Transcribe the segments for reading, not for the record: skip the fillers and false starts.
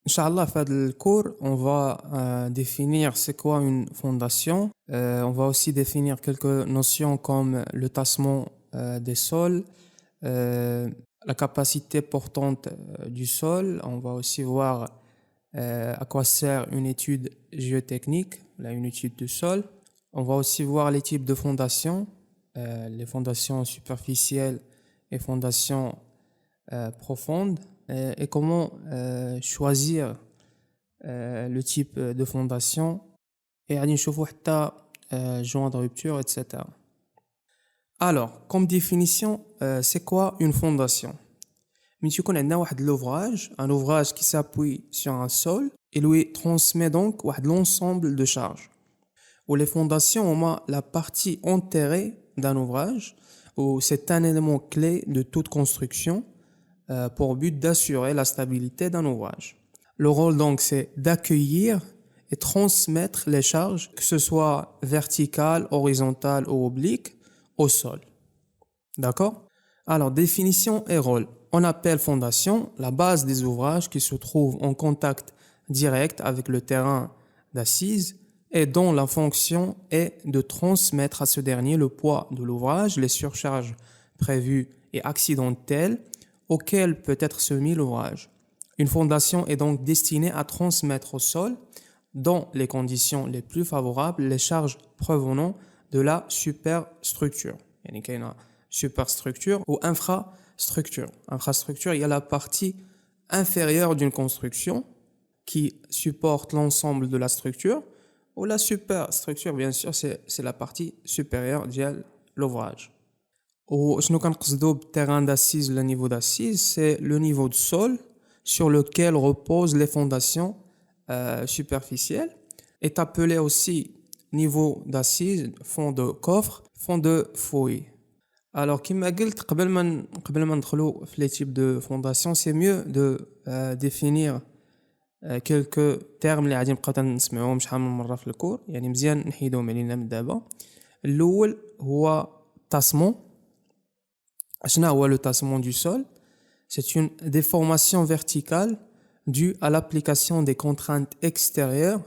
Inch'Allah, dans le cours, on va définir c'est quoi une fondation. On va aussi définir quelques notions comme le tassement des sols, euh, la capacité portante du sol. On va aussi voir à quoi sert une étude géotechnique, là, une étude du sol. On va aussi voir les types de fondations, les fondations superficielles et fondations profondes, et comment choisir le type de fondation et غادي نشوفوا حتى joint de rupture, etc. Alors, comme définition, c'est quoi une fondation? Mais tu connais un ouvrage qui s'appuie sur un sol et lui transmet donc l'ensemble de charges. Ou les fondations, ont la partie enterrée d'un ouvrage, où c'est un élément clé de toute construction pour but d'assurer la stabilité d'un ouvrage. Le rôle donc c'est d'accueillir et transmettre les charges, que ce soit verticales, horizontales ou obliques, au sol. D'accord? Alors, définition et rôle. On appelle fondation la base des ouvrages qui se trouvent en contact direct avec le terrain d'assises et dont la fonction est de transmettre à ce dernier le poids de l'ouvrage, les surcharges prévues et accidentelles auxquelles peut être soumis l'ouvrage. Une fondation est donc destinée à transmettre au sol, dans les conditions les plus favorables, les charges provenant de la superstructure. Il y a une superstructure ou infrastructure. Infrastructure, il y a la partie inférieure d'une construction qui supporte l'ensemble de la structure, ou la superstructure, bien sûr, c'est la partie supérieure de l'ouvrage. Ou je nous terrain d'assises, le niveau d'assises, c'est le niveau de sol sur lequel reposent les fondations superficielles, est appelé aussi niveau d'assises, fond de coffre, fond de fouille. Alors, comme je l'ai dit, avant d'entrer les types de fondations, c'est mieux de définir quelques termes اللي غادي نبقاو نسمعوهم شحال من مره في الكور، يعني مزيان نحيدهم علينا من دابا. الاول هو tassement. شنو هو le tassement du sol? C'est une déformation verticale due à l'application des contraintes extérieures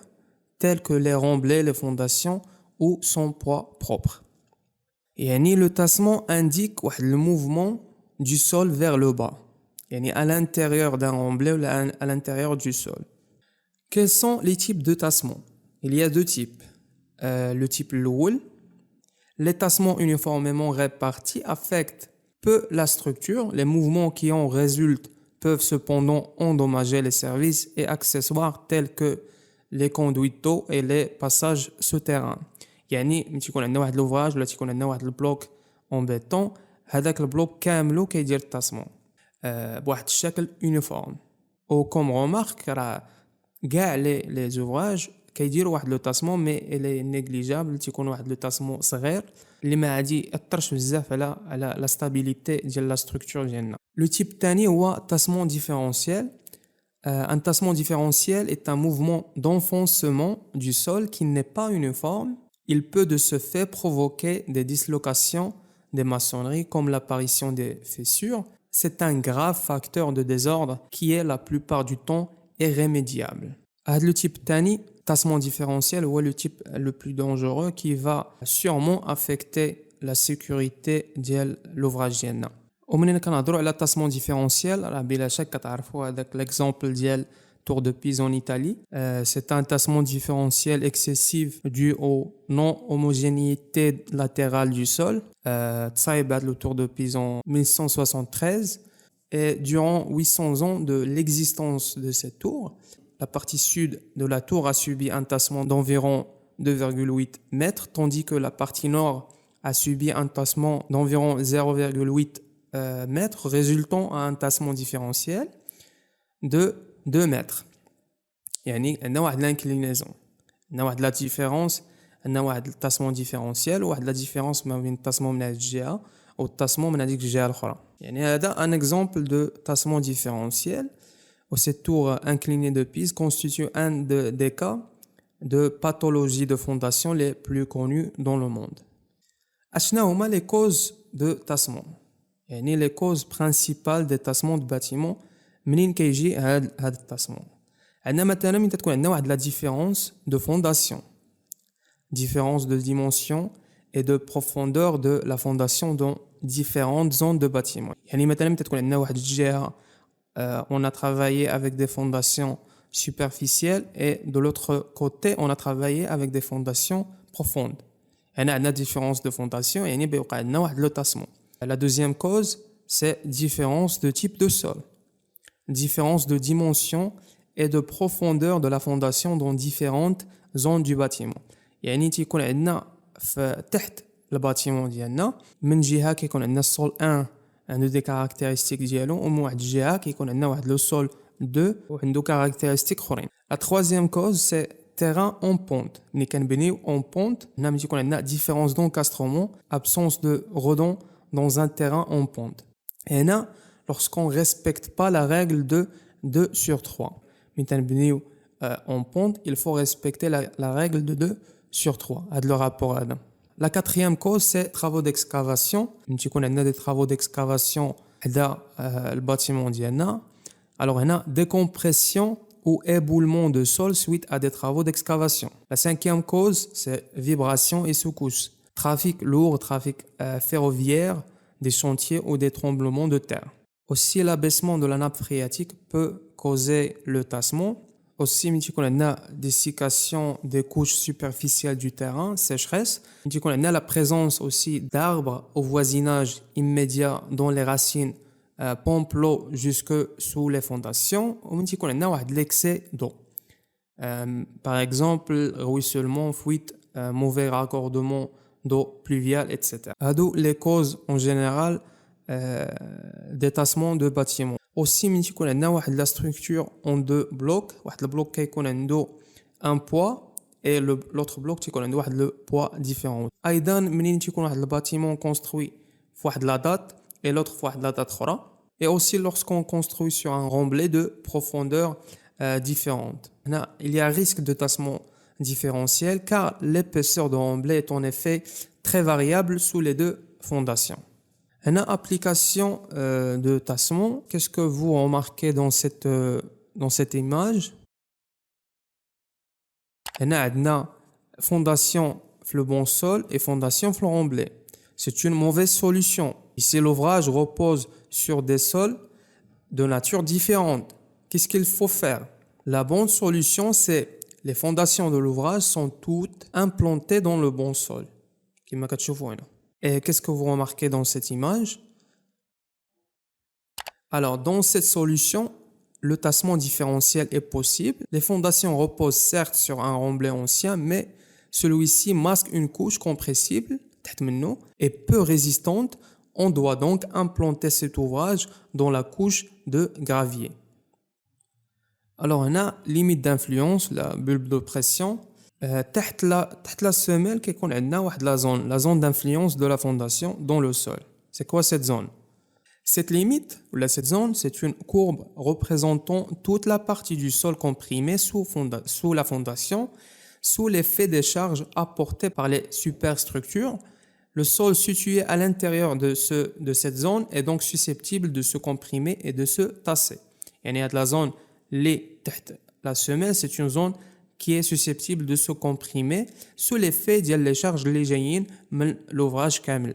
telles que les remblais, les fondations ou son poids propre. يعني le tassement indique le mouvement du sol vers le bas, يعني à l'intérieur d'un remblai ou à l'intérieur du sol. Quels sont les types de tassement? Il y a deux types. Le type الأول, les tassements uniformément répartis affectent peu la structure. Les mouvements qui en résultent peuvent cependant endommager les services et accessoires tels que les conduites d'eau et les passages souterrains. يعني ملي تيكون عندنا واحد لوفراج ولا تيكون عندنا واحد البلوك اون بيتون، هذاك البلوك كاملو كيدير التاسمون بواحد الشكل يونيفورم. او كوم رومارك راه كاع لي زوفراج كيديروا واحد لو تاسمون مي الي نيغليجابل، تيكون واحد لو تاسمون صغير اللي ما عادي ياثرش بزاف على لا ستابيليتي ديال لا ستركتور ديالنا. لو تيب الثاني هو تاسمون ديفيرونسيال. Un tassement différentiel est un mouvement d'enfoncement du sol qui n'est pas uniforme. Il peut de ce fait provoquer des dislocations des maçonneries comme l'apparition des fissures. C'est un grave facteur de désordre qui est la plupart du temps irrémédiable. Le type tani, tassement différentiel, ou le type le plus dangereux qui va sûrement affecter la sécurité de l'ouvrage. ومنين كنهضروا على tassement différentiel راه بلا شك كتعرفوا هذاك l'exemple ديال Tour de Pise en Italie. C'est un tassement différentiel excessif dû aux non-homogénéité latérale du sol. تصايب le Tour de Pise en 1173 et durant 800 ans de l'existence de cette tour, la partie sud de la tour a subi un tassement d'environ 2,8 mètres, tandis que la partie nord a subi un tassement d'environ 0,8 mètres, résultant à un tassement différentiel de 2 mètres. يعني عندنا واحد l'inclinaison, عندنا واحد la différence, عندنا واحد التاسمون ديفيرونسيال وواحد la différence ما بين التاسمون من هذه الجهه والتاسمون من هذيك الجهه الاخرى. يعني هذا un exemple de tassement différentiel où cette tour inclinée de Pise constitue un des cas de pathologie de fondation les plus connus dans le monde. اشنا هما les causes de tassement؟ يعني les causes principales des tassements de bâtiments منين كيجي هذا التاسمون؟ عندنا مثلا من تكون عندنا واحد la différence de fondation, différence de dimension et de profondeur de la fondation dans différentes zones de bâtiment. يعني مثلا تكون عندنا واحد الجهة on a travaillé avec des fondations superficielles et de l'autre côté on a travaillé avec des fondations profondes. هنا عندنا différence de fondation يعني بيوقع عندنا واحد le tassement. La deuxième cause c'est différence de type de sol, différence de dimension et de profondeur de la fondation dans différentes zones du bâtiment. يعني تيكون عندنا في تحت الباتيمون ديالنا من جهه كيكون عندنا السول 1 عنده دي كاركتيرستيك ديالو ومن واحد الجهه كيكون عندنا واحد لو سول 2 وعنده كاركتيرستيك اخرين. لا troisième cause c'est terrain en pente. ملي كنبنيو en pente هنا ملي تيكون عندنا différence d'encastrement, absence de redond dans un terrain en pente. هنا lorsqu'on respecte pas la règle de 2 sur 3. ملي تنبنيو en pente, il faut respecter la règle de 2 sur 3. هذا le rapport هذا. La quatrième cause, c'est travaux d'excavation. Nous avons des travaux d'excavation dans le bâtiment ديالنا. Alors, on a décompression ou éboulement de sol suite à des travaux d'excavation. La cinquième cause, c'est vibration et secousse. Trafic lourd, trafic ferroviaire, des chantiers ou des tremblements de terre. Aussi, l'abaissement de la nappe phréatique peut causer le tassement. Aussi, on a des dessiccation des couches superficielles du terrain, sécheresse. On a la présence aussi d'arbres au voisinage immédiat dont les racines pompent l'eau jusque sous les fondations. On a l'excès d'eau. Par exemple, ruissellement, fuite, mauvais raccordement d'eau pluviale, etc. D'où les causes en général des tassements de bâtiments. Aussi من تيكون عندنا واحد la structure en deux blocs, واحد البلوك كيكون عنده un poids et l'autre bloc تيكون عنده واحد le poids différent. ايضا منين تيكون واحد الباتيمون construit في واحد la date et l'autre في واحد la date اخرى. Et aussi lorsqu'on construit sur un remblai de profondeur différente. Là, il y a risque de tassement différentiel car l'épaisseur de remblai est en effet très variable sous les deux fondations. Une application de tassement, qu'est-ce que vous remarquez dans cette image? On a une fondation sur le bon sol et fondation sur le remblai. C'est une mauvaise solution. Ici, l'ouvrage repose sur des sols de nature différente. Qu'est-ce qu'il faut faire? La bonne solution, c'est les fondations de l'ouvrage sont toutes implantées dans le bon sol. Et qu'est-ce que vous remarquez dans cette image? Alors, dans cette solution, le tassement différentiel est possible. Les fondations reposent certes sur un remblai ancien, mais celui-ci masque une couche compressible et peu résistante. On doit donc implanter cet ouvrage dans la couche de gravier. Alors, on a limite d'influence, la bulbe de pression. تحت la semelle كيكون عندنا واحد la zone d'influence de la fondation dans le sol. C'est quoi cette zone? Cette limite ou cette zone, c'est une courbe représentant toute la partie du sol comprimée sous la fondation sous l'effet des charges apportées par les superstructures. Le sol situé à l'intérieur de cette zone est donc susceptible de se comprimer et de se tasser. يعني la zone تحت la semelle, c'est une zone qui est susceptible de se comprimer sous l'effet des charges اللي جايين من l'ouvrage كامل.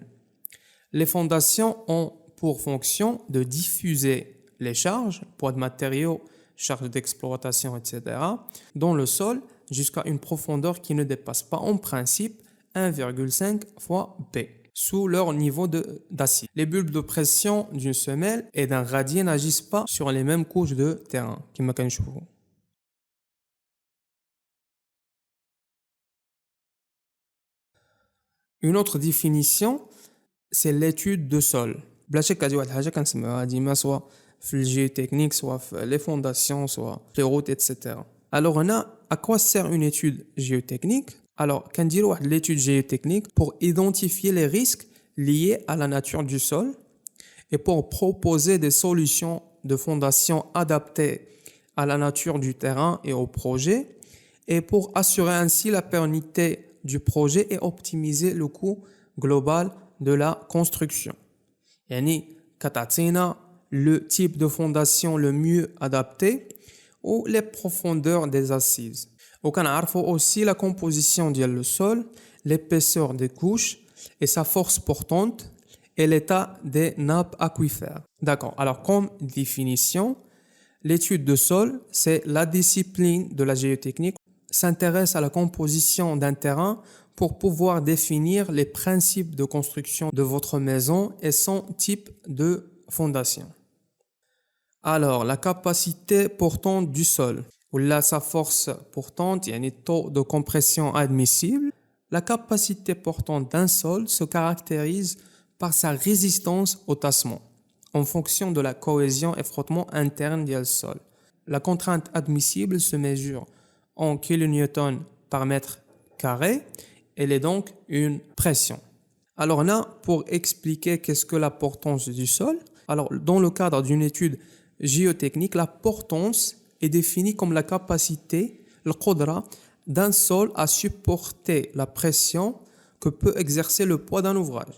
Les fondations ont pour fonction de diffuser les charges, poids de matériaux, charges d'exploitation, etc., dans le sol jusqu'à une profondeur qui ne dépasse pas en principe 1,5 fois P sous leur niveau d'acier. Les bulbes de pression d'une semelle et d'un radier n'agissent pas sur les mêmes couches de terrain. كما كنشوفوا. Une autre définition, c'est l'étude de sol. بلا شك هذه واحد الحاجه كنسمعوها ديما سواء في الجيوتكنيك سواء في لي فونداسيون سواء في روت etc. Alors هنا à quoi sert une étude géotechnique? Alors كنديروا واحد l'étude géotechnique pour identifier les risques liés à la nature du sol et pour proposer des solutions de fondation adaptées à la nature du terrain et au projet et pour assurer ainsi la pérennité du projet et optimiser le coût global de la construction. يعني كتعطينا le type de fondation le mieux adapté ou les profondeurs des assises. وكنعرفوا aussi la composition du sol, l'épaisseur des couches et sa force portante et l'état des nappes aquifères. D'accord. Alors comme définition, l'étude de sol, c'est la discipline de la géotechnique, s'intéresse à la composition d'un terrain pour pouvoir définir les principes de construction de votre maison et son type de fondation. Alors, la capacité portante du sol, ou là sa force portante, il y a un taux de compression admissible. La capacité portante d'un sol se caractérise par sa résistance au tassement, en fonction de la cohésion et frottement interne du sol. La contrainte admissible se mesure en kN par mètre carré. Elle est donc une pression. Alors là, pour expliquer qu'est-ce que la portance du sol, alors dans le cadre d'une étude géotechnique, la portance est définie comme la capacité, le qudra, d'un sol à supporter la pression que peut exercer le poids d'un ouvrage.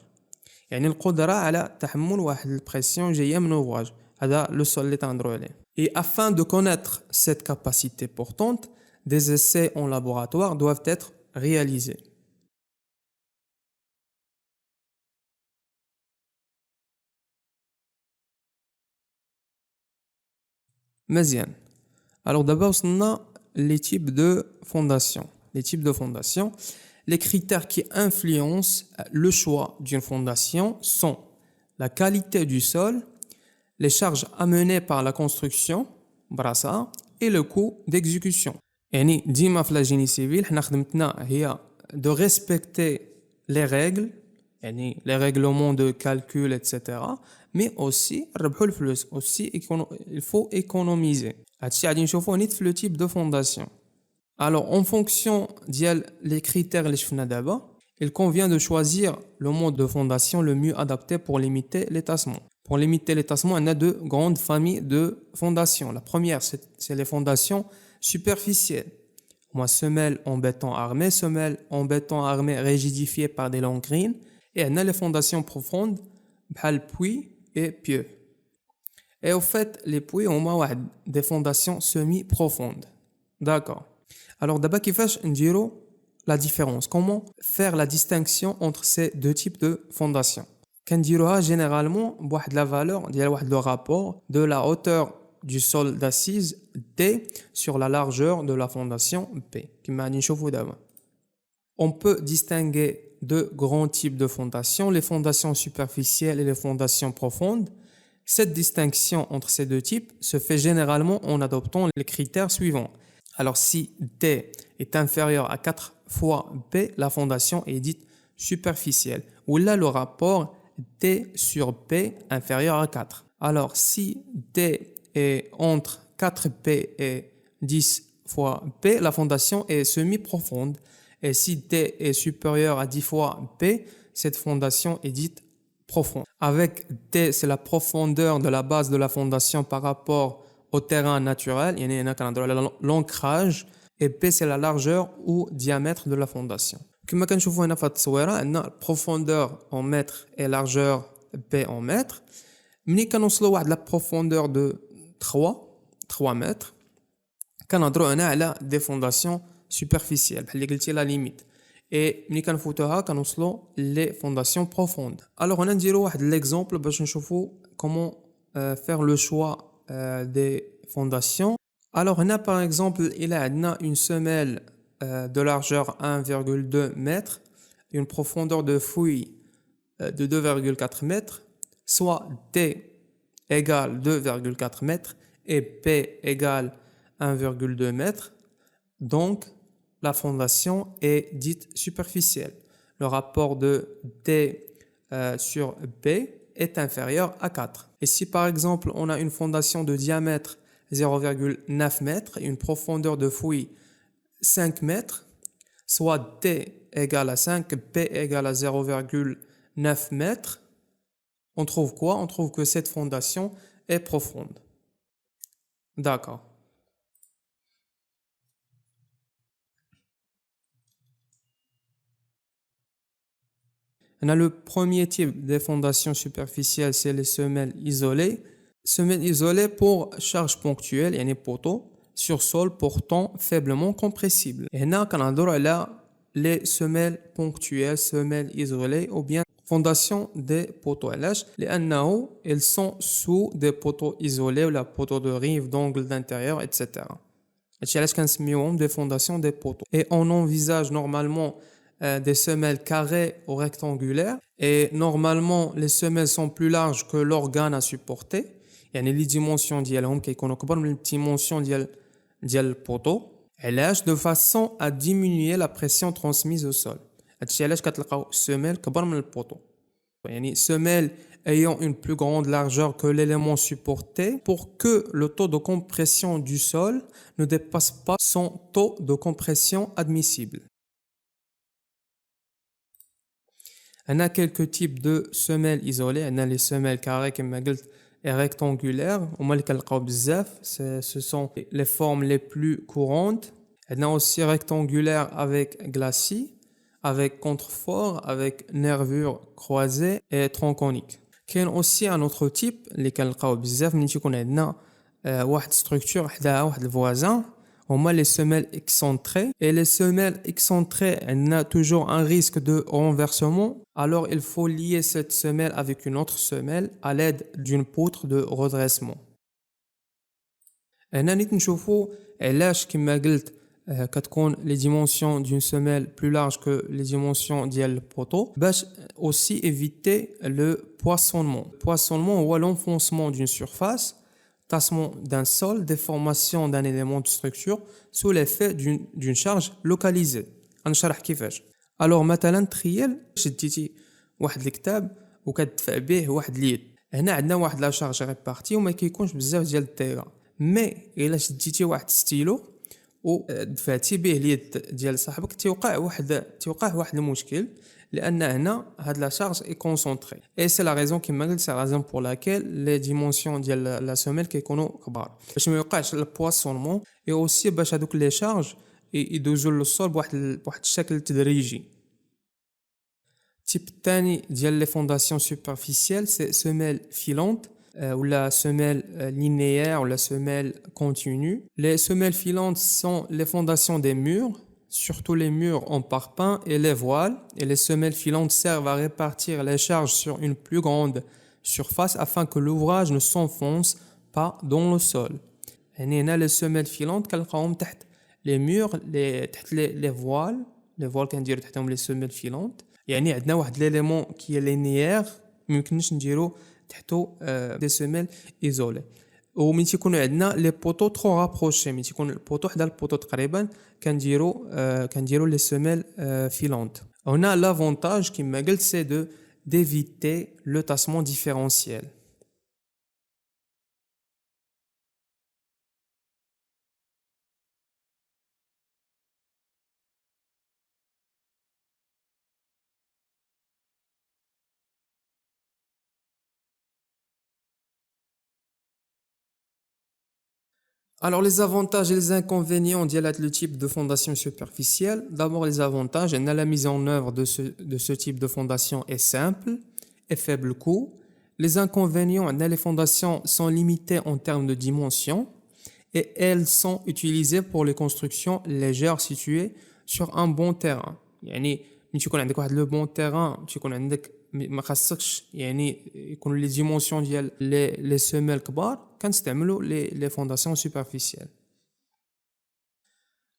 يعني القدرة على تحمل واحد البريسيون جاية من ouvrage. هذا le sol اللي تنهضروا عليه. Et afin de connaître cette capacité portante, des essais en laboratoire doivent être réalisés. مزيان. Alors d'abord, on a les types de fondation. Les types de fondation. Les critères qui influencent le choix d'une fondation sont la qualité du sol, les charges amenées par la construction, brassard, et le coût d'exécution. يعني ديما في la génie civil حنا خدمتنا هي de respecter les règles, يعني les règlements de calcul, etc. Mais aussi ربحوا الفلوس. Aussi il faut économiser. هادشي غادي نشوفوه نيت في le type de fondation. Alors, en fonction des critères اللي شفنا دابا, il convient de choisir le mode de fondation le mieux adapté pour limiter les tassements. Pour limiter les tassements, on a deux grandes familles de fondations. La première, c'est les fondations superficielles. Moi, semelle en béton armé, semelle en béton armé rigidifié par des longues grines. Et on a les fondations profondes, bhal puits et pieux. Et au fait, les puits ont des fondations semi-profondes. D'accord. Alors d'abord, كيفاش نديرو la différence? Comment faire la distinction entre ces deux types de fondations? كنديروها généralement بواحد la valeur ديال واحد le rapport de la hauteur du sol d'assise D sur la largeur de la fondation P. كما غادي نشوفو دابا. On peut distinguer deux grands types de fondations, les fondations superficielles et les fondations profondes. Cette distinction entre ces deux types se fait généralement en adoptant les critères suivants. Alors, si D est inférieur à 4 fois B, la fondation est dite superficielle. Ou là, le rapport D sur B inférieur à 4. Alors, si D est entre 4P et 10 fois B, la fondation est semi-profonde. Et si D est supérieur à 10 fois B, cette fondation est dite profonde. Avec D, c'est la profondeur de la base de la fondation par rapport au terrain naturel, il y a l'ancrage, et P c'est la largeur ou diamètre de la fondation. Comme كنشوفوا هنا في هذه التصويره عندنا profondeur en mètres et largeur P en mètres. ملي كنوصلوا واحد la profondeur de 3 mètres, كنهضروا هنا على des fondations superficielles بحال اللي قلتي la limite. Et ملي كنفوتوها كنوصلوا les fondations profondes. Alors هنا نديروا واحد l'exemple باش نشوفوا comment faire le choix des fondations. Alors, on a par exemple, il a une semelle de largeur 1,2 m, une profondeur de fouille de 2,4 m, soit D égale 2,4 m et P égale 1,2 m. Donc, la fondation est dite superficielle. Le rapport de D sur B est inférieur à 4. Et si par exemple on a une fondation de diamètre 0,9 m et une profondeur de fouille 5 m, soit D égale à 5, P égale à 0,9 m, on trouve quoi? On trouve que cette fondation est profonde. D'accord. On a le premier type de fondations superficielles, c'est les semelles isolées. Semelles isolées pour charge ponctuelle, il y a des poteaux. sur sol portant faiblement compressible. Et هنا كنهضروا على les semelles ponctuelles, semelles isolées ou bien fondation des poteaux. علاش؟ لأنه elles sont sous des poteaux isolés ou la poteaux de rive, d'angle d'intérieur, etc. هادشي علاش كنسميوهم des fondations des poteaux. Et on envisage normalement des semelles carrées ou rectangulaires. Et normalement, les semelles sont plus larges que l'organe à supporter. يعني les dimensions ديالهم كيكونوا كبر من الديمونسيون ديال البوطو. علاش؟ de façon à diminuer la pression transmise au sol. هادشي علاش كتلقاو semelles كبر من البوطو. يعني semelles ayant une plus grande largeur que l'élément supporté pour que le taux de compression du sol ne dépasse pas son taux de compression admissible. On a quelques types de semelles isolées. On a les semelles carrées comme et rectangulaires. Ce sont les formes les plus courantes. On a aussi rectangulaires avec glacis, avec contrefort, avec nervures croisées et tronc conique. Il y a aussi un autre type اللي كنلقاو بزاف ملي تيكون عندنا واحد structure حداها واحد الفوازان هما les semelles excentrées. Et les semelles excentrées, on a toujours un risque de renversement. Alors il faut lier cette semelle avec une autre semelle à l'aide d'une poutre de redressement. هنا نيت نشوفوا علاش كما قلت كتكون les dimensions d'une semelle plus larges que les dimensions ديال البوطو باش aussi éviter le poissonnement. Le poissonnement هو l'enfoncement d'une surface, tassement d'un sol, déformation d'un élément de structure sous l'effet d'une charge localisée. غنشرح كيفاش. Alors مثلا تخيل شديتي واحد الكتاب وكتدفع به واحد اليد. هنا عندنا واحد لا شارج ريبارتي وما كيكونش بزاف ديال الديغا. مي الا شديتي واحد ستيلو ودفعتي به اليد ديال صاحبك توقع واحد المشكل لان هنا هاد لا شارج اي كونسونطري. اي سي لا ريزون كيما قلت سي لا ريزون بور لاكيل لي ديمونسيون ديال لا سوميل كيكونوا كبار باش ما يوقعش البواسونمون. اي اوسي باش هادوك لي شارج يدوزوا للصول بواحد الشكل تدريجي. التيب الثاني ديال لي فونداسيون سوبرفيسيال سي سوميل فيلونت ou la semelle linéaire ou la semelle continue. Les semelles filantes sont les fondations des murs, surtout les murs en parpaing et les voiles. Et les semelles filantes servent à répartir les charges sur une plus grande surface afin que l'ouvrage ne s'enfonce pas dans le sol. Et on a les semelles filantes كنلقاوهم تحت les murs, تحت les voiles كنديروا تحتهم les semelles filantes. يعني عندنا واحد l'élément qui est linéaire ما يمكنش نديرو تحتو دي سيميل ايزولي. ومن تيكونوا عندنا لي بوطو ترو رابروشي ملي تيكون البوطو حدا البوطو تقريبا كنديروا لي سيميل فيلونت. هنا لافونتاج كما قلت سي دو d'éviter le tassement différentiel. Alors les avantages et les inconvénients le type de fondation superficielle. D'abord les avantages, la mise en œuvre de ce type de fondation est simple et faible coût. Les inconvénients, les fondations sont limitées en termes de dimension et elles sont utilisées pour les constructions légères situées sur un bon terrain. يعني ملي تكون عندك واحد لو بون تيران تكون عندك ما خاصكش يعني يكون لي ديمونسيون ديال لي سيميل كبار كنستعملوا les fondations superficielles.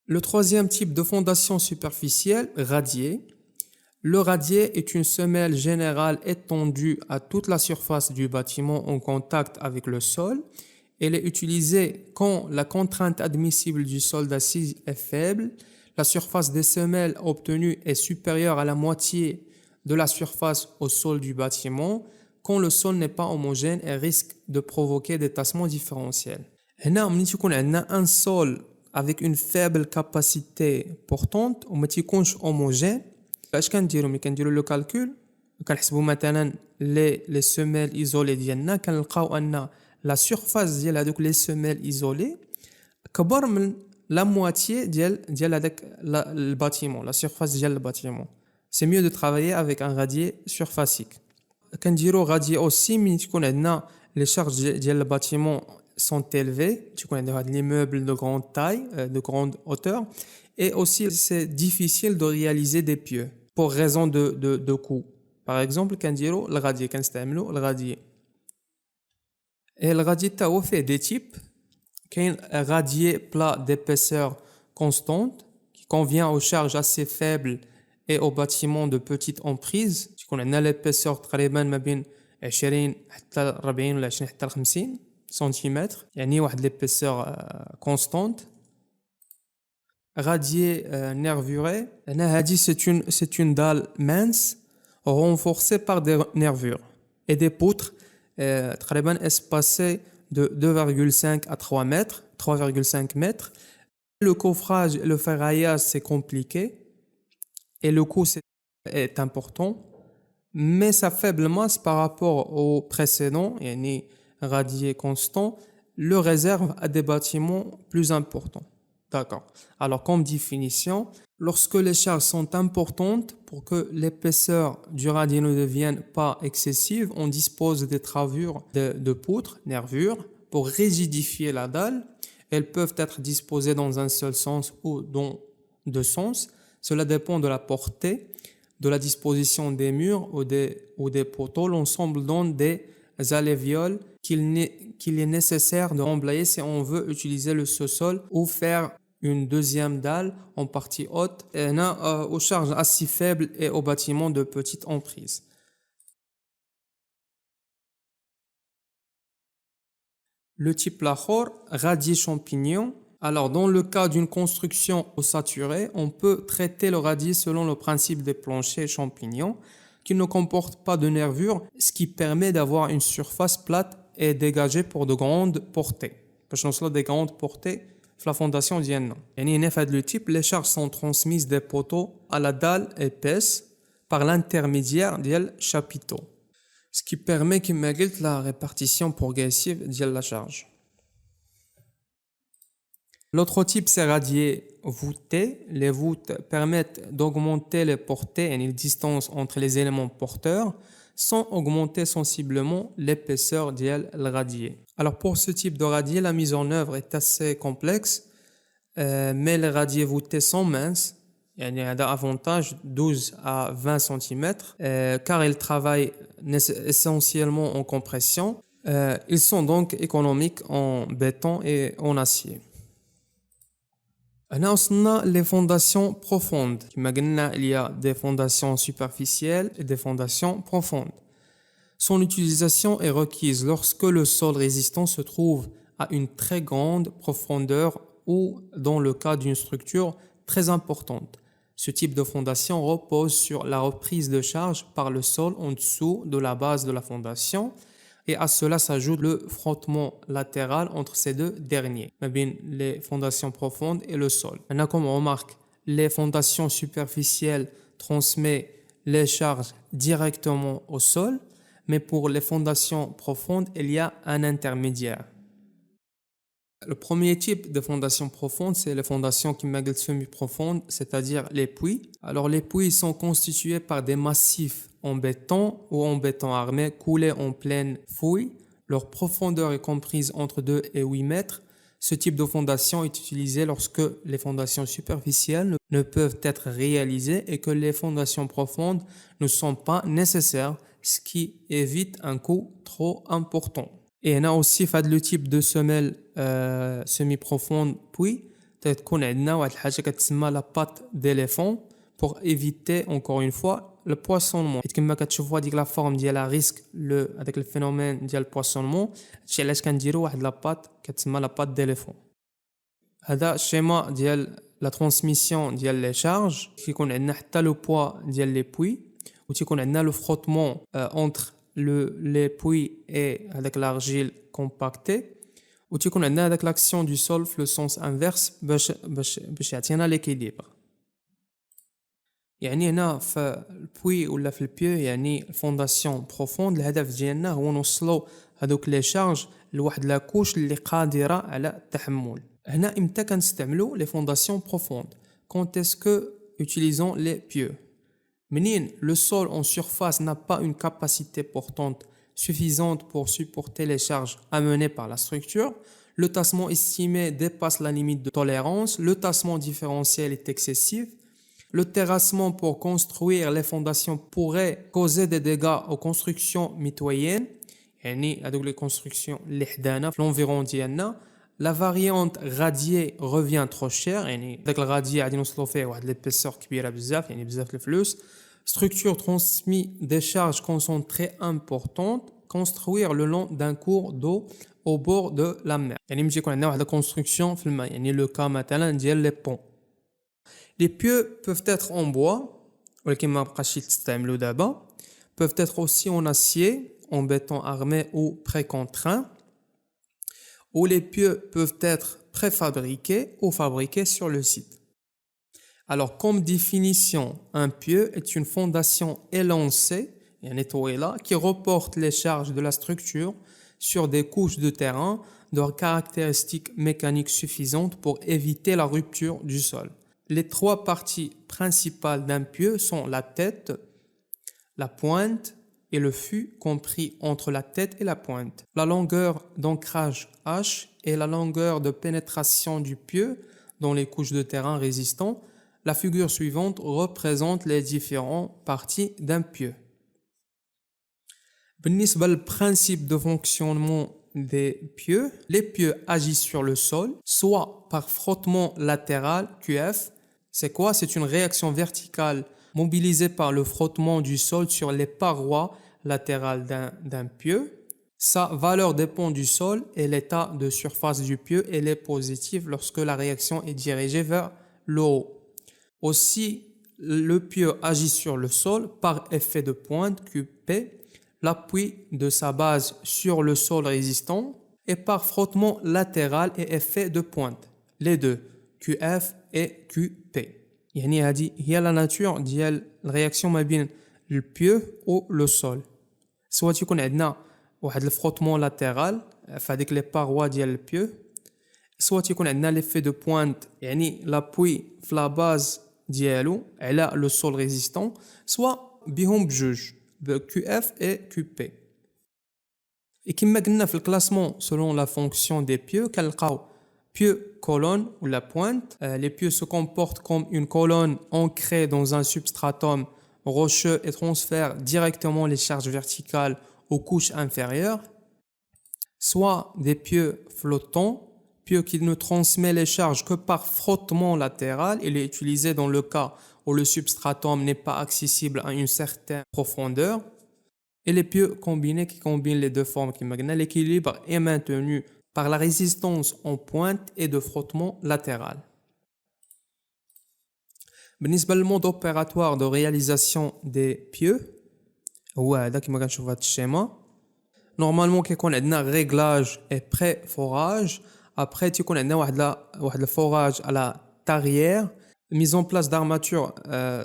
Le troisième type de fondation superficielle, radier. Le radier est une semelle générale étendue à toute la surface du bâtiment en contact avec le sol. Elle est utilisée quand la contrainte admissible du sol d'assise est faible, la surface des semelles obtenues est supérieure à la moitié de la surface au sol du bâtiment, quand le sol n'est pas homogène et risque de provoquer des tassements différentiels. هنا ملي تكون عندنا un sol avec une faible capacité portante وما تيكونش homogène اش كنديروا ملي كنديروا لو كالكول كنحسبوا مثلا لي سيميل ايزولي ديالنا كنلقاو ان لا سيرفاس ديال هذوك لي سيميل ايزولي كبر من لا موitié ديال هذاك الباتيمون لا سيرفاس ديال الباتيمون. C'est mieux de travailler avec un radier surfacique. كنديروا radier aussi ملي تكون عندنا les charges ديال الباتيمون sont élevés, tu connais des immeubles de grande taille, de grande hauteur, et aussi c'est difficile de réaliser des pieux pour raison de coût. Par exemple, quand le radier, quand le radier. Et le radier تاعو fait des types. Un radier plat d'épaisseur constante qui convient aux charges assez faibles et aux bâtiments de petite emprise. Tu connais l'épaisseur تقريبا ما بين 20 حتى 40 ولا 20 حتى 50 سنتيمتر يعني واحد l'épaisseur constante. Radier nervuré. C'est une dalle mince renforcée par des nervures et des poutres تقريبا espacées de 2,5 à 3 mètres, 3,5 mètres. Le coffrage et le ferraillage, c'est compliqué et le coût est important, mais sa faible masse par rapport au précédent, yani radier constant, le réserve à des bâtiments plus importants. D'accord. Alors, comme définition, lorsque les charges sont importantes, pour que l'épaisseur du radier ne devienne pas excessive, on dispose des travures de poutres, nervures, pour rigidifier la dalle. Elles peuvent être disposées dans un seul sens ou dans deux sens. Cela dépend de la portée, de la disposition des murs ou des poteaux. L'ensemble donne des alvéoles qu'il est nécessaire de remblayer si on veut utiliser le sous-sol ou faire une deuxième dalle en partie haute aux charges assez faibles et aux bâtiments de petite emprise. Le type Lahore, radier champignon. Alors, dans le cas d'une construction ossaturée, on peut traiter le radier selon le principe des planchers champignons qui ne comportent pas de nervures, ce qui permet d'avoir une surface plate et dégagée pour de grandes portées. Parce qu'on a des grandes portées, la fondation d'Yenna. Et le type, les charges sont transmises des poteaux à la dalle épaisse par l'intermédiaire des chapiteaux, ce qui permet la répartition progressive de la charge. L'autre type, c'est radier voûté. Les voûtes permettent d'augmenter les portées et les distances entre les éléments porteurs sans augmenter sensiblement l'épaisseur du radier. Alors pour ce type de radier, la mise en œuvre est assez complexe, mais les radiers voûtés sont minces. Il y a un avantage 12 à 20 cm car ils travaillent essentiellement en compression. Ils sont donc économiques en béton et en acier. Là, on a les fondations profondes. Il y a des fondations superficielles et des fondations profondes. Son utilisation est requise lorsque le sol résistant se trouve à une très grande profondeur ou dans le cas d'une structure très importante. Ce type de fondation repose sur la reprise de charge par le sol en dessous de la base de la fondation et à cela s'ajoute le frottement latéral entre ces deux derniers, les fondations profondes et le sol. Maintenant, comme on remarque, les fondations superficielles transmettent les charges directement au sol, mais pour les fondations profondes, il y a un intermédiaire. Le premier type de fondation profonde, c'est les fondations qui sont semi-profondes, c'est-à-dire les puits. Alors les puits sont constitués par des massifs en béton ou en béton armé coulés en pleine fouille. Leur profondeur est comprise entre 2 et 8 mètres. Ce type de fondation est utilisé lorsque les fondations superficielles ne peuvent être réalisées et que les fondations profondes ne sont pas nécessaires, ce qui évite un coût trop important. Et on a aussi fait le type de semelle semi-profonde puis تكون عندنا واحد الحاجه كتسمى la patte d'éléphant pour éviter encore une fois le poissonnement. كما كتشوفوا هذيك لا فورم ديالها ريسك هذاك الفينومين ديال البوissonnement هادشي علاش كنديروا واحد لا patte كتسمى la patte d'éléphant. هذا الشيما ديال لا ترانسميسيون ديال لي شارج كيكون عندنا حتى لو بوا ديال لي بوي وتيكون عندنا لو frottement entre les puits et avec l'argile compactée ou tu connais avec l'action du sol le sens inverse باش يعطينا l'équilibre. يعني هنا في البوي ولا في البيو يعني الفونداسيون بروفوند الهدف ديالنا هو نوصلوا هذوك لي شارج لواحد لاكوش اللي قادره على التحمل. هنا امتى كنستعملوا لي فونداسيون بروفوند quand est-ce que utilisons les pieux. Menine, le sol en surface n'a pas une capacité portante suffisante pour supporter les charges amenées par la structure. Le tassement estimé dépasse la limite de tolérance. Le tassement différentiel est excessif. Le terrassement pour construire les fondations pourrait causer des dégâts aux constructions mitoyennes. يعني هذوك les constructions اللي حدانا في l'environ ديالنا. La variante radiée revient trop cher. يعني داك الغادية غادي نوصلوا فيه واحد l'épaisseur كبيرة بزاف يعني بزاف الفلوس. Structure transmet des charges concentrées importantes. Construire le long d'un cours d'eau au bord de la mer. يعني ملي يكون عندنا واحد construction في الماء يعني le cas مثلا ديال les ponts. Les pieux peuvent être en bois, ولكن ما بقاش يستعملوا دابا. Peuvent être aussi en acier, en béton armé ou précontraint. Ou les pieux peuvent être préfabriqués ou fabriqués sur le site. Alors, comme définition, un pieu est une fondation élancée, qui reporte les charges de la structure sur des couches de terrain de caractéristiques mécaniques suffisantes pour éviter la rupture du sol. Les trois parties principales d'un pieu sont la tête, la pointe et le fût compris entre la tête et la pointe. La longueur d'ancrage H et la longueur de pénétration du pieu dans les couches de terrain résistants. La figure suivante représente les différentes parties d'un pieu. بالنسبة للprincipe de fonctionnement des pieux, les pieux agissent sur le sol, soit par frottement latéral, QF. C'est quoi? C'est une réaction verticale mobilisée par le frottement du sol sur les parois latérales d'un pieu. Sa valeur dépend du sol et l'état de surface du pieu. Elle est positive lorsque la réaction est dirigée vers le haut. Aussi, le pieu agit sur le sol par effet de pointe QP, l'appui de sa base sur le sol résistant, et par frottement latéral et effet de pointe, les deux, QF et QP. يعني هذه هي la nature ديال الرياكسيون ما بين البيو و لو سول. سواء تكون عندنا واحد الفروتمون لاتيرال في هذيك لي باروا ديال البيو، سواء تكون عندنا ليفي دو بوينت يعني لابوي في لا باز ديالو على لو سول ريزيستون، سواء بهم بجوج QF et QP. Et كما قلنا في الكلاسمون selon la fonction des pieux كنلقاو pieux colonne ou la pointe. Les pieux se comportent comme une colonne ancrée dans un substratum rocheux et transfèrent directement les charges verticales aux couches inférieures. Soit des pieux flottants, pieux qui ne transmet les charges que par frottement latéral. Il est utilisé dans le cas où le substratum n'est pas accessible à une certaine profondeur. Et les pieux combinés qui combinent les deux formes qui m'agnent. L'équilibre est maintenu par la résistance en pointe et de frottement latéral. بالنسبة للمود opératoire de réalisation des pieux هو هذا كما كنشوف هذا الشيما. Normalement كيكون عندنا réglage et pré-forage. Après تيكون عندنا واحد الفورage à la tarière, mise en place d'armature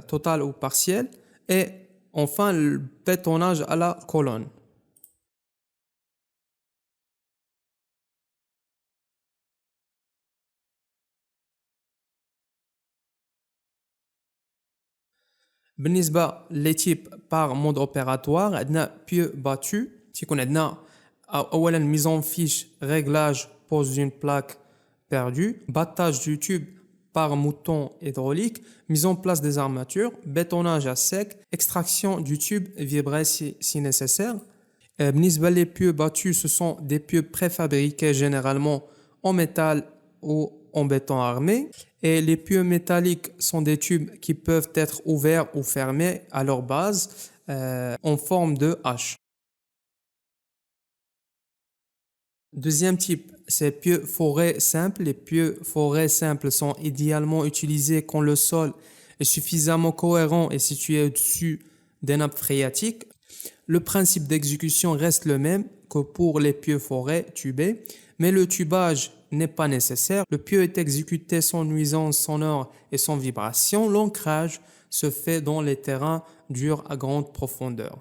totale ou partielle, et enfin le bétonnage à la colonne. بالنسبة les types par mode opératoire, عندنا pieux battu, تيكون عندنا أولا mise en fiche, réglage, pose d'une plaque perdue, battage du tube par mouton hydraulique, mise en place des armatures, bétonnage à sec, extraction du tube vibré si nécessaire. بالنسبة les pieux battus, ce sont des pieux préfabriqués généralement en métal ou en béton armé. Et les pieux métalliques sont des tubes qui peuvent être ouverts ou fermés à leur base en forme de H. Deuxième type, c'est pieux forés simples. Les pieux forés simples sont idéalement utilisés quand le sol est suffisamment cohérent et situé au-dessus des nappes phréatiques. Le principe d'exécution reste le même que pour les pieux forés tubés, mais le tubage n'est pas nécessaire. Le pieu est exécuté sans nuisance sonore et sans vibration. L'ancrage se fait dans les terrains durs à grande profondeur.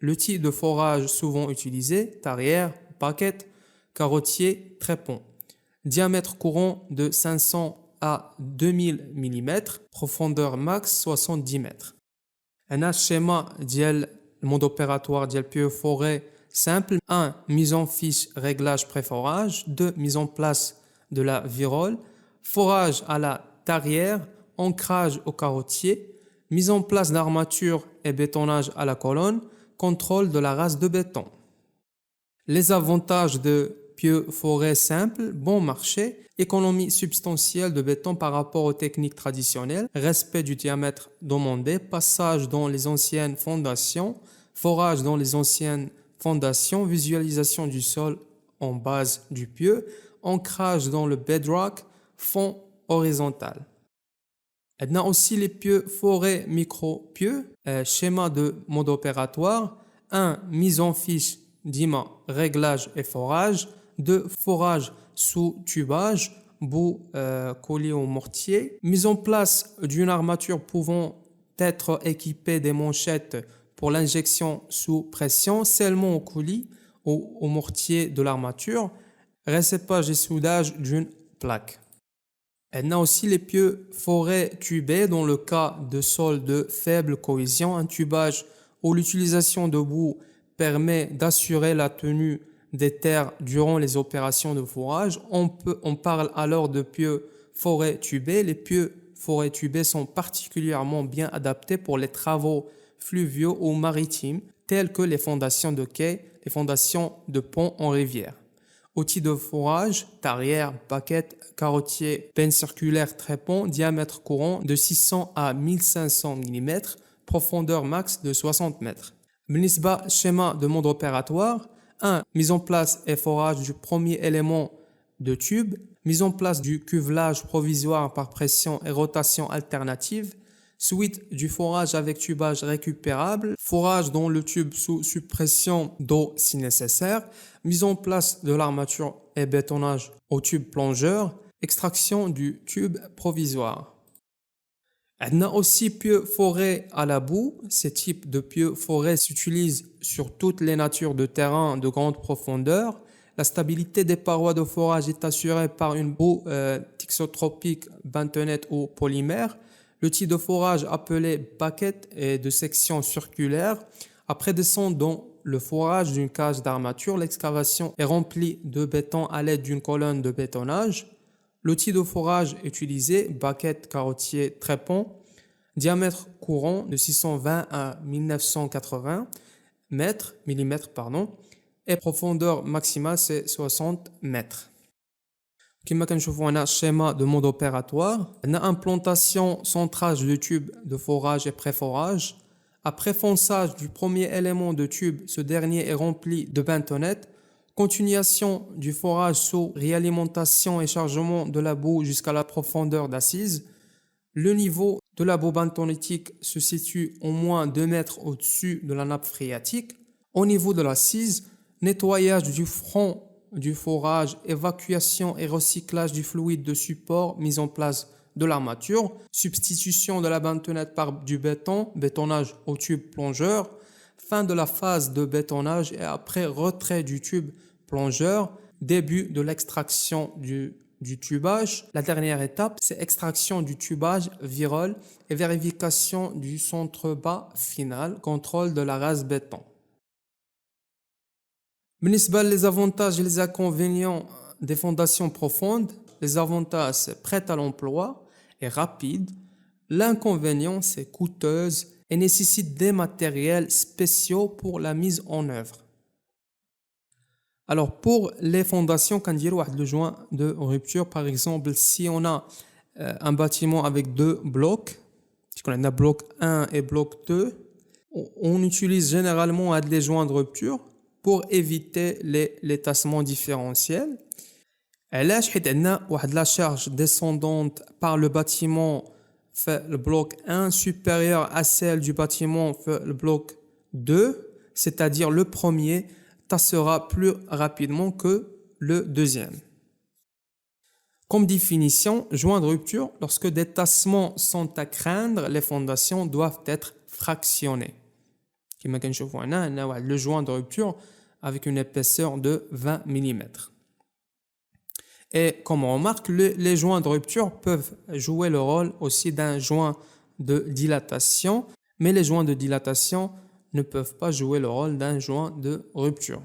Le type de forage souvent utilisé, tarière, paquette, carottier, trépont. Diamètre courant de 500 à 2000 mm, profondeur max 70 mètres. Un schéma ديال le mode opératoire ديال pieux foré simple. 1. Mise en fiche, réglage, préforage. 2. Mise en place de la virole. Forage à la tarière, ancrage au carottier. Mise en place d'armature et bétonnage à la colonne. Contrôle de la race de béton. Les avantages de pieux forêt simple, bon marché, économie substantielle de béton par rapport aux techniques traditionnelles, respect du diamètre demandé, passage dans les anciennes fondations, forage dans les anciennes fondations, visualisation du sol en base du pieu, ancrage dans le bedrock, fond horizontal. On a aussi les pieux forêt micro-pieux, schéma de mode opératoire. 1. Mise en fiche, dima, réglage et forage. 2. Forage sous tubage, bout collé au mortier. Mise en place d'une armature pouvant être équipée des manchettes pour l'injection sous pression, scellement au coulis au mortier de l'armature. Récépage et soudage d'une plaque. On a aussi les pieux forêt tubés dans le cas de sols de faible cohésion. Un tubage où l'utilisation de boue permet d'assurer la tenue des terres durant les opérations de forage. On parle alors de pieux forêt tubés. Les pieux forêt tubés sont particulièrement bien adaptés pour les travaux fluviaux ou maritimes, tels que les fondations de quais, les fondations de ponts en rivière. Outils de forage, tarière, baquette, carottier, penne circulaire trépan, diamètre courant de 600 à 1500 mm, profondeur max de 60 mètres. بالنسبة schéma de mode opératoire. 1. Mise en place et forage du premier élément de tube. Mise en place du cuvelage provisoire par pression et rotation alternative. Suite du forage avec tubage récupérable. Forage dans le tube sous suppression d'eau si nécessaire. Mise en place de l'armature et bétonnage au tube plongeur. Extraction du tube provisoire. On a aussi pieux forêt à la boue. Ces types de pieux forêt s'utilisent sur toutes les natures de terrain de grande profondeur. La stabilité des parois de forage est assurée par une boue thixotropique, bentonnette ou polymère. Le type de forage appelé baquette est de section circulaire. Après descendre dans le forage d'une cage d'armature, l'excavation est remplie de béton à l'aide d'une colonne de bétonnage. L'outil de forage utilisé, baquette, carottier, trépan, diamètre courant de 620 à 1980 millimètres, et profondeur maximale c'est 60 mètres. Comme on a un schéma de mode opératoire, on a implantation, centrage de tube de forage et préforage. Après fonçage du premier élément de tube, ce dernier est rempli de bentonnette. Continuation du forage sous réalimentation et chargement de la boue jusqu'à la profondeur d'assise. Le niveau de la boue bentonnettique se situe au moins 2 mètres au-dessus de la nappe phréatique. Au niveau de l'assise, nettoyage du front du forage, évacuation et recyclage du fluide de support, mise en place de l'armature, substitution de la bentonnette par du béton, bétonnage au tube plongeur, fin de la phase de bétonnage et après retrait du tube plongeur, début de l'extraction du tubage. La dernière étape, c'est extraction du tubage, virole et vérification du centre bas final, contrôle de la race béton. Les avantages et les inconvénients des fondations profondes. Les avantages, c'est prête à l'emploi et rapide. L'inconvénient, c'est coûteuse et nécessite des matériels spéciaux pour la mise en œuvre. Alors pour les fondations, quand il y a le joint de rupture, par exemple, si on a un bâtiment avec 2 blocs, on a bloc 1 et bloc 2, on utilise généralement des joints de rupture pour éviter les tassements différentiels. Et là, on a la charge descendante par le bâtiment fait le bloc 1 supérieur à celle du bâtiment fait le bloc 2, c'est-à-dire le premier tassera plus rapidement que le deuxième. Comme définition, joint de rupture, lorsque des tassements sont à craindre, les fondations doivent être fractionnées. Le joint de rupture avec une épaisseur de 20 mm. Et comme on remarque, les joints de rupture peuvent jouer le rôle aussi d'un joint de dilatation, mais les joints de dilatation ne peuvent pas jouer le rôle d'un joint de rupture.